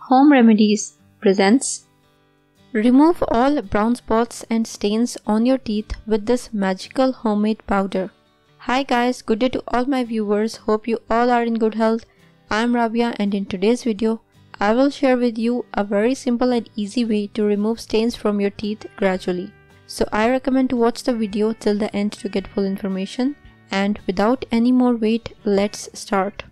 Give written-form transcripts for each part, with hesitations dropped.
Home Remedies presents. Remove all brown spots and stains on your teeth with this magical homemade powder. Hi guys, good day to all my viewers. Hope you all are in good health. I'm Rabia and in today's video, I will share with you a very simple and easy way to remove stains from your teeth gradually. So I recommend to watch the video till the end to get full information. And without any more wait, let's start.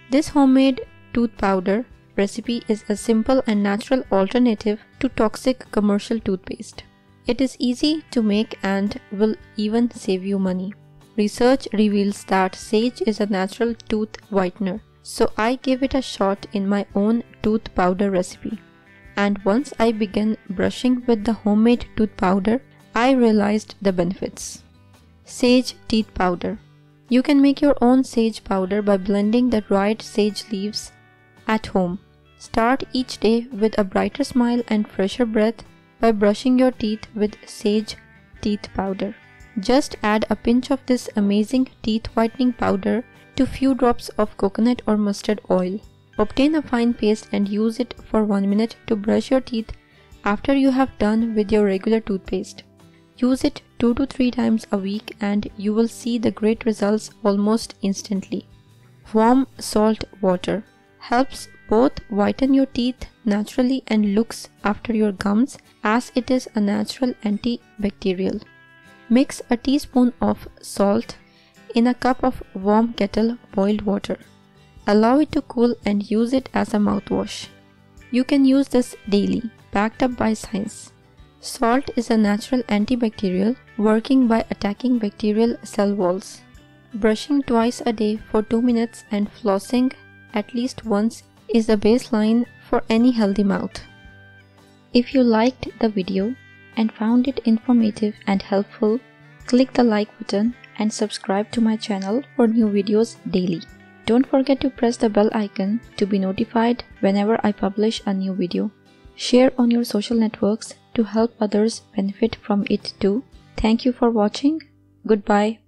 This homemade tooth powder recipe is a simple and natural alternative to toxic commercial toothpaste. It is easy to make and will even save you money. Research reveals that sage is a natural tooth whitener, so I gave it a shot in my own tooth powder recipe. And once I began brushing with the homemade tooth powder, I realized the benefits. Sage teeth powder. You can make your own sage powder by blending the dried sage leaves at home. Start each day with a brighter smile and fresher breath by brushing your teeth with sage teeth powder. Just add a pinch of this amazing teeth whitening powder to few drops of coconut or mustard oil. Obtain a fine paste and use it for 1 minute to brush your teeth after you have done with your regular toothpaste. Use it 2 to 3 times a week and you will see the great results almost instantly. Warm salt water helps both whiten your teeth naturally and looks after your gums as it is a natural antibacterial. Mix a teaspoon of salt in a cup of warm kettle boiled water. Allow it to cool and use it as a mouthwash. You can use this daily, backed up by science. Salt is a natural antibacterial working by attacking bacterial cell walls. Brushing twice a day for 2 minutes and flossing at least once is the baseline for any healthy mouth. If you liked the video and found it informative and helpful, click the like button and subscribe to my channel for new videos daily. Don't forget to press the bell icon to be notified whenever I publish a new video. Share on your social networks to help others benefit from it too. Thank you for watching. Goodbye.